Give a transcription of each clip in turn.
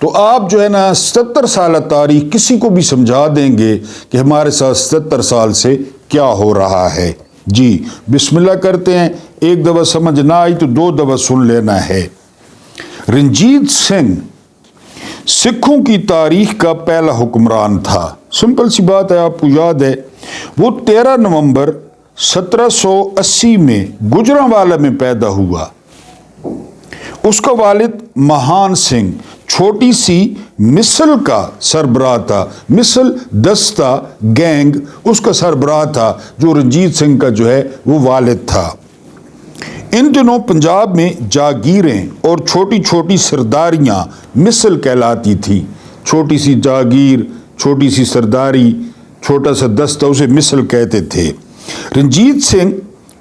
تو آپ جو ہے نا 77 سالہ تاریخ کسی کو بھی سمجھا دیں گے کہ ہمارے ساتھ 77 سال سے کیا ہو رہا ہے۔ جی بسم اللہ کرتے ہیں، ایک دفعہ سمجھ نہ آئی تو 2 دفعہ سن لینا ہے۔ رنجیت سنگھ سکھوں کی تاریخ کا پہلا حکمران تھا۔ سمپل سی بات ہے، آپ کو یاد ہے وہ 13 نومبر 1780 میں گجرانوالہ میں پیدا ہوا۔ اس کا والد مہان سنگھ چھوٹی سی مسل کا سربراہ تھا۔ مسل دستہ گینگ اس کا سربراہ تھا جو رنجیت سنگھ کا جو ہے وہ والد تھا۔ ان دنوں پنجاب میں جاگیریں اور چھوٹی چھوٹی سرداریاں مسل کہلاتی تھی۔ چھوٹی سی جاگیر، چھوٹی سی سرداری، چھوٹا سا دستہ، اسے مسل کہتے تھے۔ رنجیت سنگھ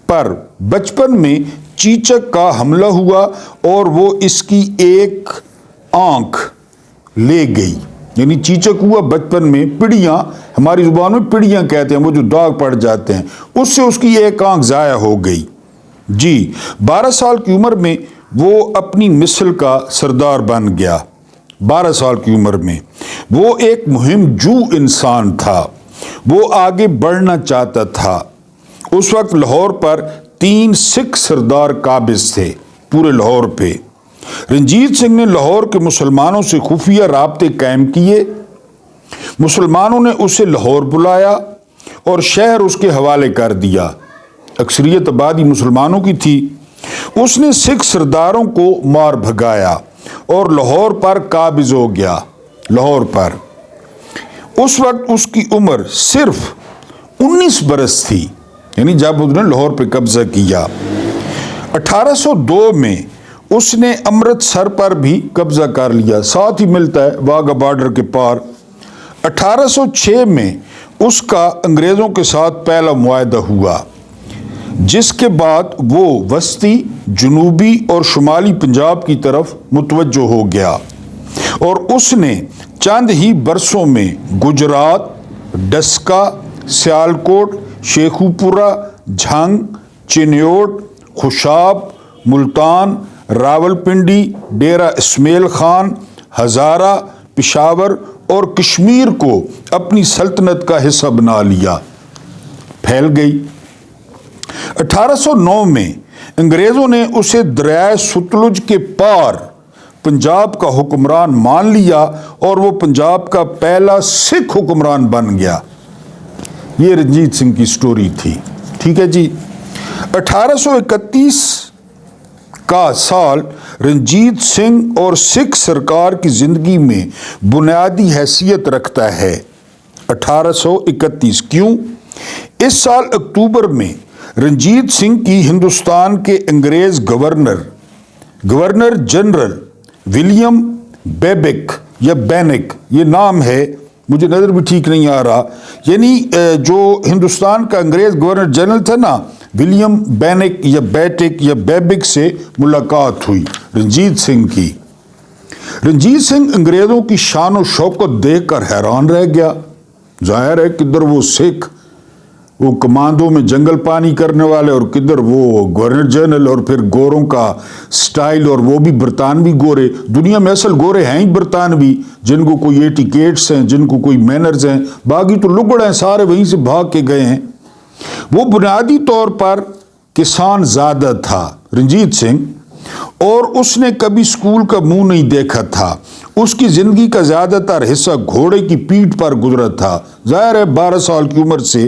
پر بچپن میں چیچک کا حملہ ہوا اور وہ اس کی ایک آنکھ لے گئی، یعنی چیچک ہوا بچپن میں، پڑیاں ہماری زبان میں پڑیاں کہتے ہیں، وہ جو داغ پڑ جاتے ہیں، اس سے اس کی ایک آنکھ ضائع ہو گئی۔ جی 12 سال کی عمر میں وہ اپنی مسل کا سردار بن گیا۔ 12 سال کی عمر میں وہ ایک مہم جو انسان تھا، وہ آگے بڑھنا چاہتا تھا۔ اس وقت لاہور پر 3 سکھ سردار قابض تھے پورے لاہور پہ۔ رنجیت سنگھ نے لاہور کے مسلمانوں سے خفیہ رابطے قائم کیے۔ مسلمانوں نے اسے لاہور بلایا اور شہر اس کے حوالے کر دیا۔ اکثریت آبادی مسلمانوں کی تھی۔ اس نے سکھ سرداروں کو مار بھگایا اور لاہور پر قابض ہو گیا۔ لاہور پر اس وقت اس کی عمر صرف 19 برس تھی، یعنی جب اس نے لاہور پہ قبضہ کیا۔ 1802 میں اس نے امرتسر پر بھی قبضہ کر لیا، ساتھ ہی ملتا ہے واگا بارڈر کے پار۔ 1806 میں اس کا انگریزوں کے ساتھ پہلا معاہدہ ہوا، جس کے بعد وہ وسطی، جنوبی اور شمالی پنجاب کی طرف متوجہ ہو گیا اور اس نے چند ہی برسوں میں گجرات، ڈسکا، سیالکوٹ، شیخوپورہ، جھنگ، چنیوٹ، خوشاب، ملتان، راولپنڈی، ڈیرہ اسمیل خان، ہزارہ، پشاور اور کشمیر کو اپنی سلطنت کا حصہ بنا لیا، پھیل گئی۔ 1809 میں انگریزوں نے اسے دریائے ستلج کے پار پنجاب کا حکمران مان لیا اور وہ پنجاب کا پہلا سکھ حکمران بن گیا۔ یہ رنجیت سنگھ کی سٹوری تھی، ٹھیک ہے جی۔ 1831 کا سال رنجیت سنگھ اور سکھ سرکار کی زندگی میں بنیادی حیثیت رکھتا ہے۔ 1831 کیوں؟ اس سال اکتوبر میں رنجیت سنگھ کی ہندوستان کے انگریز گورنر جنرل ولیم بیبک یا بینک، یہ نام ہے، مجھے نظر بھی ٹھیک نہیں آ رہا، یعنی جو ہندوستان کا انگریز گورنر جنرل تھا نا، ولیم بینک یا بیٹک یا بیبک سے ملاقات ہوئی رنجیت سنگھ کی۔ رنجیت سنگھ انگریزوں کی شان و شوکت دیکھ کر حیران رہ گیا۔ ظاہر ہے کدھر وہ سکھ، وہ کمانڈو میں جنگل پانی کرنے والے، اور کدھر وہ گورنر جنرل، اور پھر گوروں کا سٹائل، اور وہ بھی برطانوی گورے۔ دنیا میں اصل گورے ہیں ہی برطانوی، جن کو کوئی ایٹیکیٹس ہیں، جن کو کوئی مینرز ہیں، باقی تو لگڑ ہیں، سارے وہیں سے بھاگ کے گئے ہیں۔ وہ بنیادی طور پر کسان زادہ تھا رنجیت سنگھ، اور اس نے کبھی اسکول کا منہ نہیں دیکھا تھا۔ اس کی زندگی کا زیادہ تر حصہ گھوڑے کی پیٹھ پر گزرا تھا، ظاہر ہے 12 سال کی عمر سے۔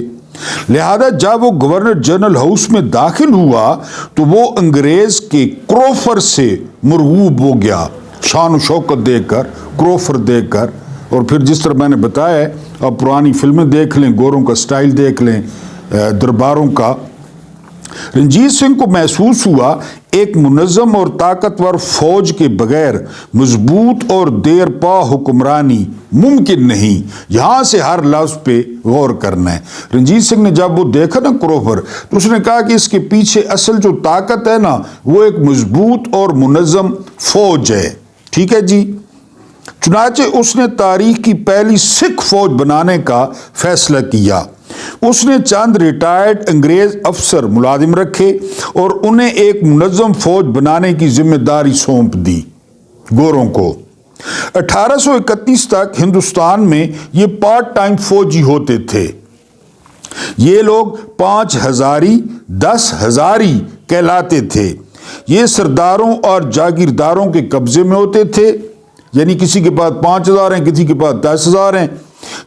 لہذا جب وہ گورنر جنرل ہاؤس میں داخل ہوا تو وہ انگریز کے کروفر سے مرغوب ہو گیا، شان و شوکت دیکھ کر، کروفر دیکھ کر۔ اور پھر جس طرح میں نے بتایا ہے، آپ پرانی فلمیں دیکھ لیں، گوروں کا سٹائل دیکھ لیں، درباروں کا۔ رنجیت سنگھ کو محسوس ہوا ایک منظم اور طاقتور فوج کے بغیر مضبوط اور دیر پا حکمرانی ممکن نہیں۔ یہاں سے ہر لفظ پہ غور کرنا ہے۔ رنجیت سنگھ نے جب وہ دیکھا نا کروفر، تو اس نے کہا کہ اس کے پیچھے اصل جو طاقت ہے نا، وہ ایک مضبوط اور منظم فوج ہے، ٹھیک ہے جی۔ چنانچہ اس نے تاریخ کی پہلی سکھ فوج بنانے کا فیصلہ کیا۔ اس نے چند ریٹائرڈ انگریز افسر ملازم رکھے اور انہیں ایک منظم فوج بنانے کی ذمہ داری سونپ دی گوروں کو۔ 1831 تک ہندوستان میں یہ پارٹ ٹائم فوجی ہوتے تھے۔ یہ لوگ 5,000 10,000 کہلاتے تھے۔ یہ سرداروں اور جاگیرداروں کے قبضے میں ہوتے تھے، یعنی کسی کے پاس 5,000 ہیں، کسی کے پاس 10,000 ہیں۔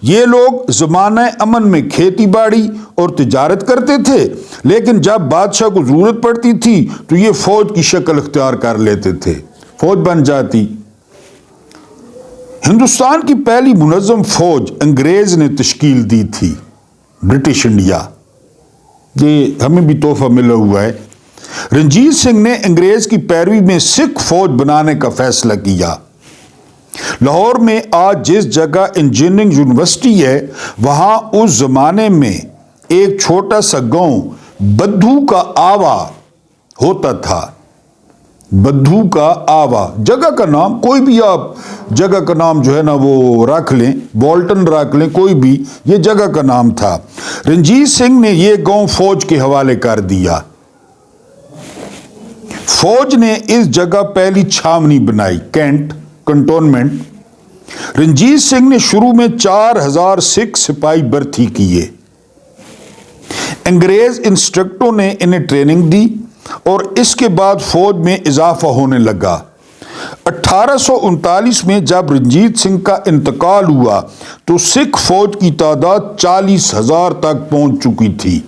یہ لوگ زمانہ امن میں کھیتی باڑی اور تجارت کرتے تھے، لیکن جب بادشاہ کو ضرورت پڑتی تھی تو یہ فوج کی شکل اختیار کر لیتے تھے، فوج بن جاتی۔ ہندوستان کی پہلی منظم فوج انگریز نے تشکیل دی تھی، برٹش انڈیا۔ یہ ہمیں بھی تحفہ ملا ہوا ہے۔ رنجیت سنگھ نے انگریز کی پیروی میں سکھ فوج بنانے کا فیصلہ کیا۔ لاہور میں آج جس جگہ انجینئرنگ یونیورسٹی ہے، وہاں اس زمانے میں ایک چھوٹا سا گاؤں بدھو کا آوا ہوتا تھا۔ بدھو کا آوا، جگہ کا نام، کوئی بھی آپ جگہ کا نام جو ہے نا وہ رکھ لیں، بالٹن رکھ لیں، کوئی بھی، یہ جگہ کا نام تھا۔ رنجیت سنگھ نے یہ گاؤں فوج کے حوالے کر دیا۔ فوج نے اس جگہ پہلی چھاونی بنائی، کینٹ کنٹونمنٹ۔ رنجیت سنگھ نے شروع میں 4,000 سکھ سپاہی بھرتی کیے۔ انگریز انسٹرکٹروں نے انہیں ٹریننگ دی اور اس کے بعد فوج میں اضافہ ہونے لگا۔ 1839 میں جب رنجیت سنگھ کا انتقال ہوا تو سکھ فوج کی تعداد 40,000 تک پہنچ چکی تھی،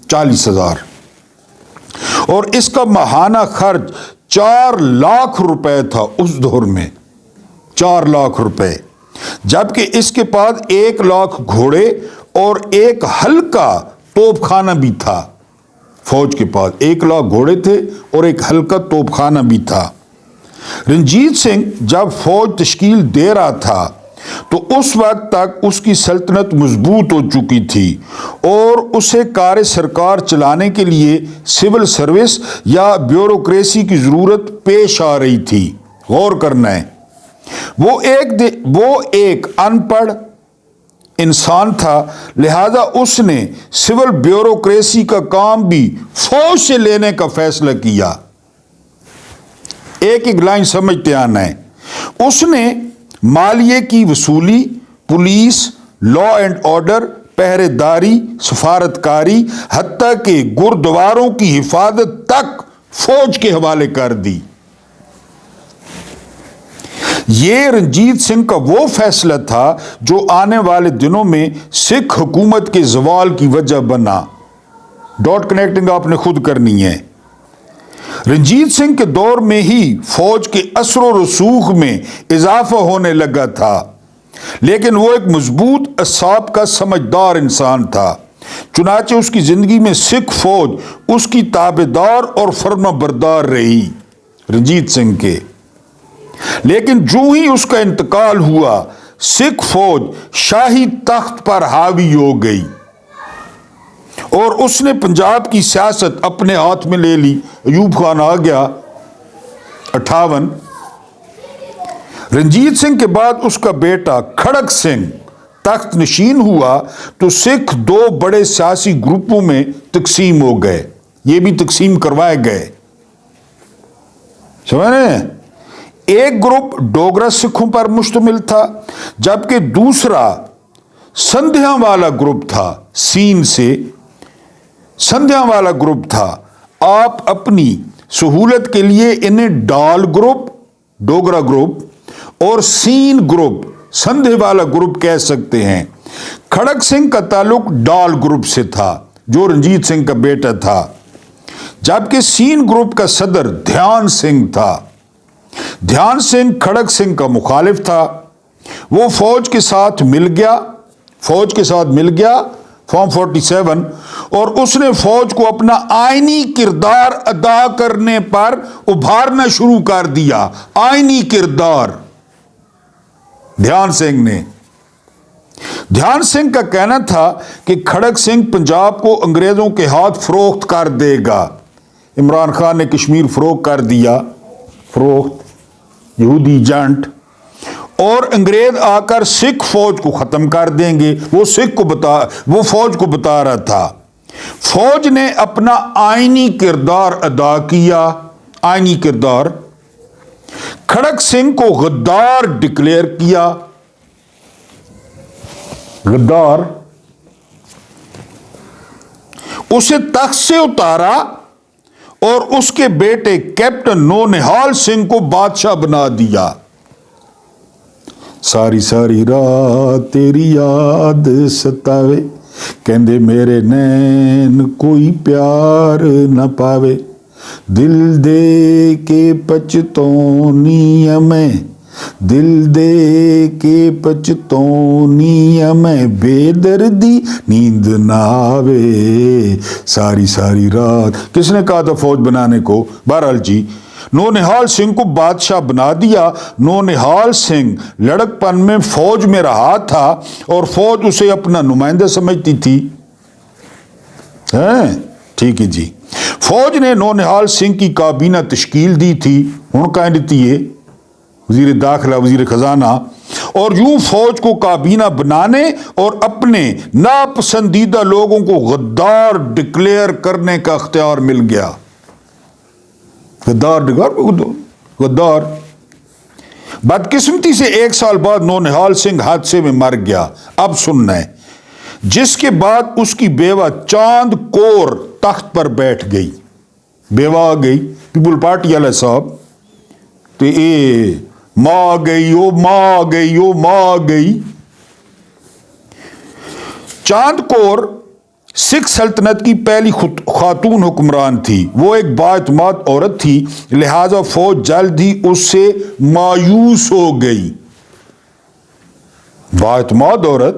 40,000، اور اس کا ماہانہ خرچ 4 لاکھ روپے تھا اس دور میں، 4 لاکھ روپے، جبکہ اس کے پاس 1 لاکھ گھوڑے اور ایک ہلکا توپ خانہ بھی تھا۔ فوج کے پاس 1 لاکھ گھوڑے تھے اور ایک ہلکا توپ خانہ بھی تھا۔ رنجیت سنگھ جب فوج تشکیل دے رہا تھا تو اس وقت تک اس کی سلطنت مضبوط ہو چکی تھی اور اسے کار سرکار چلانے کے لیے سول سروس یا بیوروکریسی کی ضرورت پیش آ رہی تھی۔ غور کرنا ہے، وہ ایک ان پڑھ انسان تھا، لہذا اس نے سول بیوروکریسی کا کام بھی فوج سے لینے کا فیصلہ کیا۔ ایک لائن سمجھتے آنا ہے۔ اس نے مالیے کی وصولی، پولیس، لا اینڈ آرڈر، پہرے داری، سفارتکاری، حتیٰ کہ گردواروں کی حفاظت تک فوج کے حوالے کر دی۔ یہ رنجیت سنگھ کا وہ فیصلہ تھا جو آنے والے دنوں میں سکھ حکومت کے زوال کی وجہ بنا۔ ڈاٹ کنیکٹنگ آپ نے خود کرنی ہے۔ رنجیت سنگھ کے دور میں ہی فوج کے اثر و رسوخ میں اضافہ ہونے لگا تھا، لیکن وہ ایک مضبوط اعصاب کا سمجھدار انسان تھا، چنانچہ اس کی زندگی میں سکھ فوج اس کی تابعدار اور فرما بردار رہی، رنجیت سنگھ کے۔ لیکن جو ہی اس کا انتقال ہوا، سکھ فوج شاہی تخت پر حاوی ہو گئی اور اس نے پنجاب کی سیاست اپنے ہاتھ میں لے لی۔ ایوب خان آ گیا 58۔ رنجیت سنگھ کے بعد اس کا بیٹا کھڑک سنگھ تخت نشین ہوا تو سکھ 2 بڑے سیاسی گروپوں میں تقسیم ہو گئے، یہ بھی تقسیم کروائے گئے، سمجھ رہے ہیں؟ ایک گروپ ڈوگرا سکھوں پر مشتمل تھا، جبکہ دوسرا سندھیاں والا گروپ تھا، سین سے سندھیاں والا گروپ تھا۔ آپ اپنی سہولت کے لیے انہیں ڈال گروپ، ڈوگرا گروپ، اور سین گروپ، سندھے والا گروپ کہہ سکتے ہیں۔ کھڑک سنگھ کا تعلق ڈال گروپ سے تھا جو رنجیت سنگھ کا بیٹا تھا، جبکہ سین گروپ کا صدر دھیان سنگھ تھا۔ دھیان سنگھ کھڑک سنگھ کا مخالف تھا۔ وہ فوج کے ساتھ مل گیا فارم 47، اور اس نے فوج کو اپنا آئینی کردار ادا کرنے پر ابھارنا شروع کر دیا۔ آئینی کردار دھیان سنگھ نے۔ دھیان سنگھ کا کہنا تھا کہ کھڑک سنگھ پنجاب کو انگریزوں کے ہاتھ فروخت کر دے گا۔ عمران خان نے کشمیر فروخت کر دیا، فروخت، یہودی ایجنٹ، اور انگریز آ کر سکھ فوج کو ختم کر دیں گے۔ وہ فوج کو بتا رہا تھا۔ فوج نے اپنا آئینی کردار ادا کیا۔ آئینی کردار کھڑک سنگھ کو غدار ڈکلیئر کیا، غدار، اسے تخت سے اتارا اور اس کے بیٹے کیپٹن نونہال سنگھ کو بادشاہ بنا دیا۔ ساری ساری رات تیری یاد ستاوے، کہندے میرے نین کوئی پیار نہ پاوے، دل دے کے پچتونی میں، دل دے کے پچتونی میں، بے دردی نیند نہ آوے، ساری ساری رات۔ کس نے کہا تھا فوج بنانے کو؟ بہرحال جی، نونہال سنگھ کو بادشاہ بنا دیا۔ نونہال سنگھ لڑک پن میں فوج میں رہا تھا اور فوج اسے اپنا نمائندہ سمجھتی تھی۔ ٹھیک ہے جی، فوج نے نونہال سنگھ کی کابینہ تشکیل دی تھی، ہن کہیں دیتی ہے وزیر داخلہ، وزیر خزانہ، اور یوں فوج کو کابینہ بنانے اور اپنے ناپسندیدہ لوگوں کو غدار ڈکلیئر کرنے کا اختیار مل گیا۔ غدار۔ بدقسمتی سے 1 سال بعد نونہال سنگھ حادثے میں مر گیا۔ اب سننا ہے، جس کے بعد اس کی بیوہ چاند کور تخت پر بیٹھ گئی۔ بیوہ آ گئی، پیپل پارٹی والے صاحب، تو ماں گئی، او ماں گئی، او ماں گئی۔ چاند کور سکھ سلطنت کی پہلی خاتون حکمران تھی۔ وہ ایک بااعتماد عورت تھی، لہذا فوج جلد ہی اس سے مایوس ہو گئی۔ بااعتماد عورت،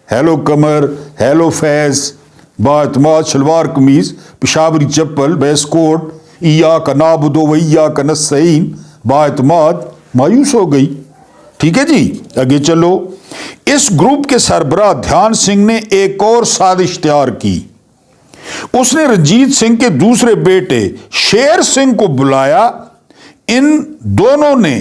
ہیلو کمر، ہیلو فیس، بااعتماد شلوار قمیض، پشاوری چپل، بیس کوٹ، ایاک نعبد و ایاک نستعین، بااعتماد، مایوس ہو گئی۔ ٹھیک ہے جی، آگے چلو۔ اس گروپ کے سربراہ دھیان سنگھ نے ایک اور سازش تیار کی۔ اس نے رنجیت سنگھ کے دوسرے بیٹے شیر سنگھ کو بلایا۔ ان دونوں نے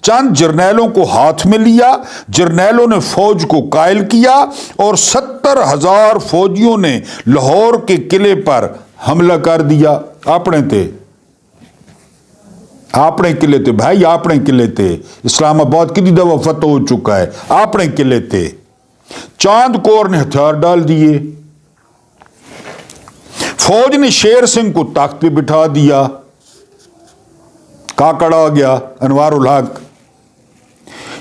چند جرنیلوں کو ہاتھ میں لیا، جرنیلوں نے فوج کو قائل کیا اور 70,000 فوجیوں نے لاہور کے قلعے پر حملہ کر دیا۔ اپنے قلعے تھے بھائی، اپنے قلعے تھے۔ اسلام آباد کتنی دفعہ فتح ہو چکا ہے، اپنے قلعے تھے۔ چاند کور نے ہتھیار ڈال دیے۔ فوج نے شیر سنگھ کو تخت پہ بٹھا دیا۔ کاکڑ آ گیا، انوار الحق۔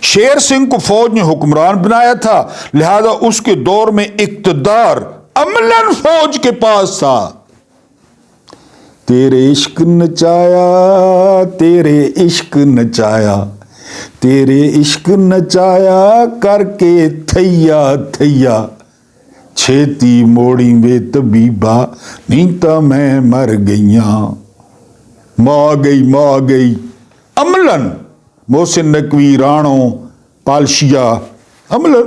شیر سنگھ کو فوج نے حکمران بنایا تھا، لہذا اس کے دور میں اقتدار عملاً فوج کے پاس تھا۔ تیرے عشق نچایا، تیرے عشق نچایا، تیرے عشق نچایا کر کے تھیا تھیا، چھیتی موڑی میں طبیبہ نیتا میں مر گئیاں۔ ماں گئی عملاً محسن نقوی، رانو، پالشیا، عملاً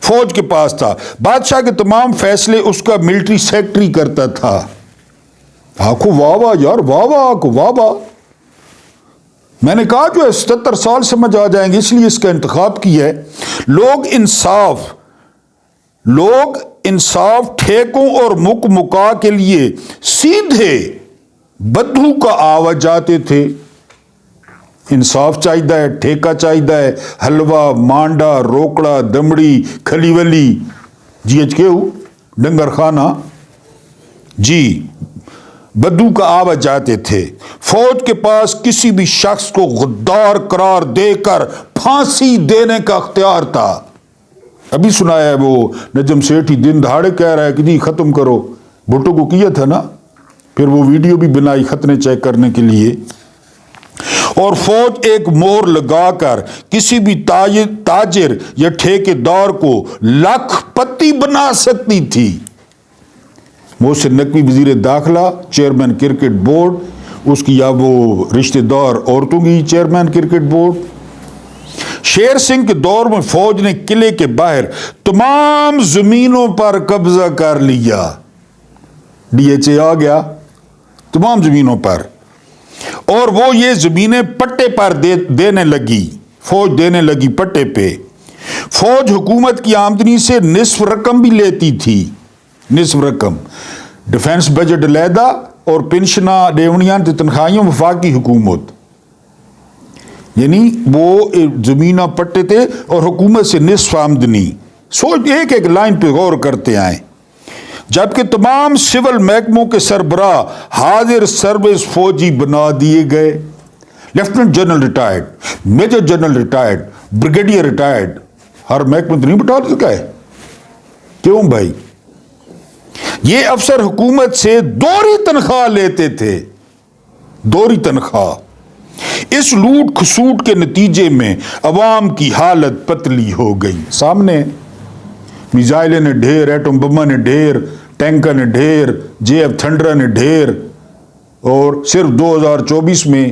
فوج کے پاس تھا۔ بادشاہ کے تمام فیصلے اس کا ملٹری سیکٹری کرتا تھا۔ آنکھو واہ واہ یار، واہ واہ، آنکھو واہ واہ۔ میں نے کہا جو ہے 77 سال سمجھ آ جائیں گے، اس لیے اس کا انتخاب کیا ہے۔ لوگ انصاف ٹھیکوں اور مکا کے لیے سیدھے بدھو کا آواز جاتے تھے۔ انصاف چاہیدہ ہے، ٹھیکہ چاہیدہ ہے، حلوہ، مانڈا، روکڑا، دمڑی، کھلی ولی، GHQ، ڈنگر خانہ، جی بدو کا آواز جاتے تھے۔ فوج کے پاس کسی بھی شخص کو غدار قرار دے کر پھانسی دینے کا اختیار تھا۔ ابھی سنایا ہے وہ نجم سیٹھی دن دہاڑے کہہ رہا ہے کہ جی ختم کرو، بھٹو کو کیا تھا نا، پھر وہ ویڈیو بھی بنائی خطنے چیک کرنے کے لیے۔ اور فوج ایک مہر لگا کر کسی بھی تاجر یا ٹھیکیدار کو لاکھ پتی بنا سکتی تھی۔ محسن نقوی وزیر داخلہ، چیئرمین کرکٹ بورڈ، اس کی یا وہ رشتہ دار عورتوں کی چیئرمین کرکٹ بورڈ۔ شیر سنگھ کے دور میں فوج نے قلعے کے باہر تمام زمینوں پر قبضہ کر لیا۔ DHA آ گیا تمام زمینوں پر، اور وہ یہ زمینیں پٹے پر دینے لگی، فوج دینے لگی پٹے پہ۔ فوج حکومت کی آمدنی سے نصف رقم بھی لیتی تھی، نصف رقم۔ ڈیفنس بجٹ علیحدہ اور پنشناں ڈیونیاں تے تنخواہیوں وفاقی حکومت۔ یعنی وہ زمینہ پٹے تھے اور حکومت سے نصف آمدنی. سوچ ایک ایک لائن پہ غور کرتے آئیں. جبکہ تمام سول محکموں کے سربراہ حاضر سروس فوجی بنا دیے گئے. Lieutenant general retired, major general retired, brigadier retired. ہر محکمہ تو نہیں بٹھا سکا ہے. کیوں بھائی؟ یہ افسر حکومت سے دوہری تنخواہ لیتے تھے، دوہری تنخواہ. اس لوٹ کھسوٹ کے نتیجے میں عوام کی حالت پتلی ہو گئی. سامنے میزائلیں نے ڈھیر، ایٹم بموں نے ڈھیر، ٹینکر نے ڈھیر، جے ایف تھنڈر نے ڈھیر، اور صرف 2024 میں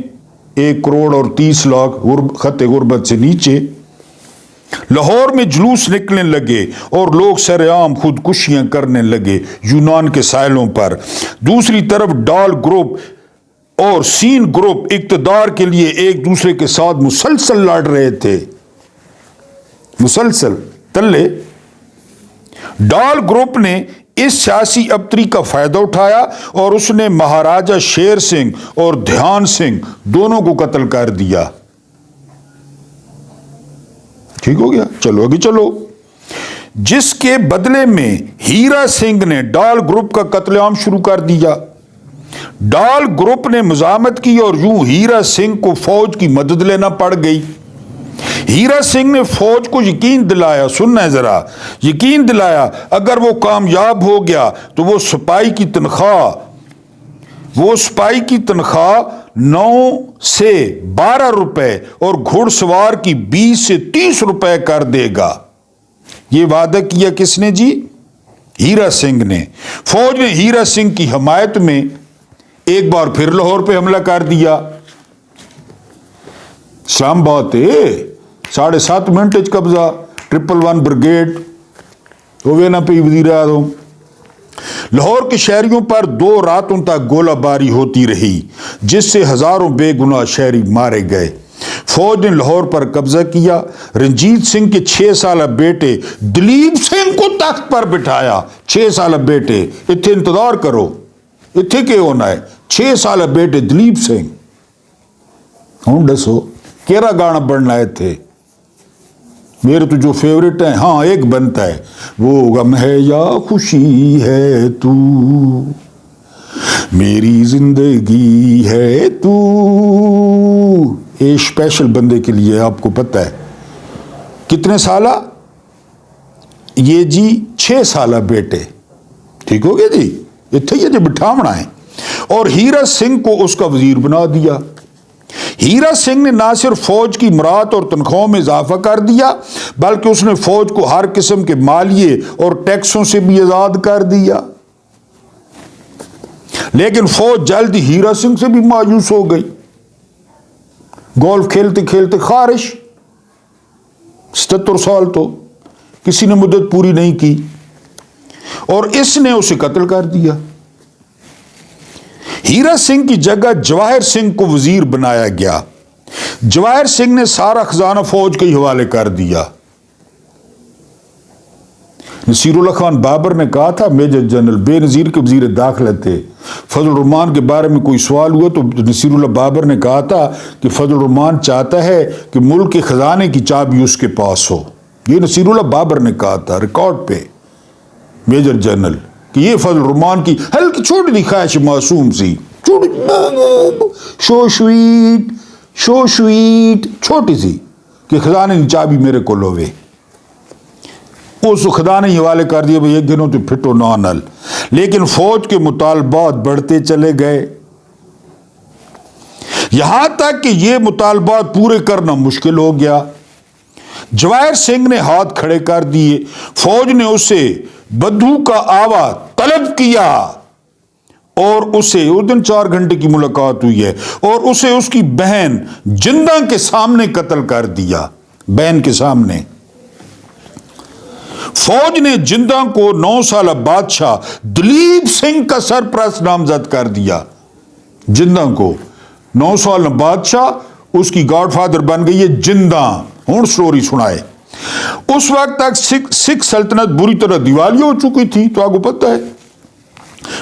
1,30,00,000 خط غربت سے نیچے. لاہور میں جلوس نکلنے لگے اور لوگ سر عام خودکشیاں کرنے لگے یونان کے ساحلوں پر. دوسری طرف ڈال گروپ اور سین گروپ اقتدار کے لیے ایک دوسرے کے ساتھ مسلسل لڑ رہے تھے. مسلسل تلے. ڈال گروپ نے اس سیاسی ابتری کا فائدہ اٹھایا اور اس نے مہاراجہ شیر سنگھ اور دھیان سنگھ دونوں کو قتل کر دیا. ٹھیک ہو گیا؟ چلو آگے چلو. جس کے بدلے میں ہیرا سنگھ نے ڈال گروپ کا قتل عام شروع کر دیا. ڈال گروپ نے مزاحمت کی اور یوں ہیرا سنگھ کو فوج کی مدد لینا پڑ گئی. ہیرا سنگھ نے فوج کو یقین دلایا، سننا ہے ذرا، یقین دلایا اگر وہ کامیاب ہو گیا تو وہ سپاہی کی تنخواہ 9 سے 12 روپے اور گھڑ سوار کی 20 سے 30 روپے کر دے گا. یہ وعدہ کیا کس نے جی؟ ہیرا سنگھ نے. فوج نے ہیرا سنگھ کی حمایت میں ایک بار پھر لاہور پہ حملہ کر دیا. اسلام آباد 7.5 منٹ قبضہ، 111 بریگیڈ ہوئے نہ پہ وزیر اعظم. لاہور کے شہریوں پر 2 راتوں تک گولہ باری ہوتی رہی جس سے ہزاروں بے گناہ شہری مارے گئے. فوج نے لاہور پر قبضہ کیا. رنجیت سنگھ کے 6 سالہ بیٹے دلیپ سنگھ کو تخت پر بٹھایا. 6 سالہ بیٹے، اتنے انتظار کرو، اتنے کیا ہونا ہے. 6 سالہ بیٹے دلیپ سنگھ. ہوں دسو کیرا گانا بڑھنا ہے تھے میرے تو جو فیوریٹ ہیں. ہاں ایک بنتا ہے، وہ غم ہے یا خوشی ہے تو، میری زندگی ہے تو. یہ اسپیشل بندے کے لیے، آپ کو پتہ ہے کتنے سالہ یہ جی؟ 6 سالہ بیٹے. ٹھیک ہو گیا جی؟ اتنے یہ جو بٹھاونا ہے. اور ہیرا سنگھ کو اس کا وزیر بنا دیا. ہیرا سنگھ نے نہ صرف فوج کی مراعات اور تنخواہوں میں اضافہ کر دیا بلکہ اس نے فوج کو ہر قسم کے مالیے اور ٹیکسوں سے بھی آزاد کر دیا. لیکن فوج جلد ہی ہیرا سنگھ سے بھی مایوس ہو گئی. گولف کھیلتے کھیلتے خارش. 77 سال تو کسی نے مدت پوری نہیں کی اور اس نے اسے قتل کر دیا. ہیرا سنگھ کی جگہ جواہر سنگھ کو وزیر بنایا گیا. جواہر سنگھ نے سارا خزانہ فوج کے حوالے کر دیا. نصیر اللہ خان بابر نے کہا تھا، میجر جنرل بے نظیر کے وزیر داخلہ تھے، فضل الرحمان کے بارے میں کوئی سوال ہوا تو نصیر اللہ بابر نے کہا تھا کہ فضل الرحمان چاہتا ہے کہ ملک کے خزانے کی چابی اس کے پاس ہو. یہ نصیر اللہ بابر نے کہا تھا ریکارڈ پہ، میجر جنرل، کہ یہ فضل الرحمان کی ہلکی چھوٹی سی خواہش معصوم سی، شو سویٹ چھوٹی سی، کہ خزانے کی چابی میرے کو لوے. اس خزانے ہی حوالے کر دیا بھائی، ایک دنوں تو پھٹو نہ نل. لیکن فوج کے مطالبات بڑھتے چلے گئے یہاں تک کہ یہ مطالبات پورے کرنا مشکل ہو گیا. جواہر سنگھ نے ہاتھ کھڑے کر دیے. فوج نے اسے بدھو کا آوا طلب کیا اور اسے اس دن 4 گھنٹے کی ملاقات ہوئی ہے اور اسے اس کی بہن جندہ کے سامنے قتل کر دیا. بہن کے سامنے. فوج نے جندہ کو 9 سالہ بادشاہ دلیپ سنگھ کا سرپرست نامزد کر دیا. جندہ کو 9 سال بادشاہ، اس کی گاڈ فادر بن گئی ہے جندہ. ہوں سٹوری سنائے. اس وقت تک سکھ سلطنت بری طرح دیوالیہ ہو چکی تھی، تو آپ کو پتہ ہے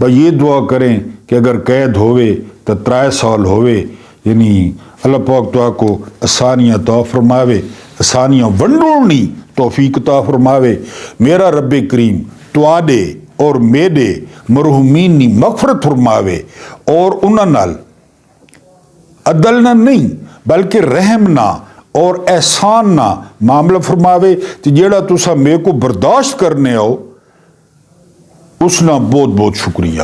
بس یہ دعا کریں کہ اگر قید ہوئے تو 3 سال ہوئے، یعنی اللہ پاک تو کو آسانیاں عطا فرماوے، آسانیاں ونڈوڑنی توفیق عطا فرماوے۔ میرا رب کریم تواڈے اور میرے مرحومین نی مغفرت فرماوے، اور انہاں نال عدل نہ نہیں بلکہ رحم نہ اور احسان نہ معاملہ فرماوے، کہ جیڑا تسا میرے کو برداشت کرنے ہو اس نہ بہت بہت شکریہ۔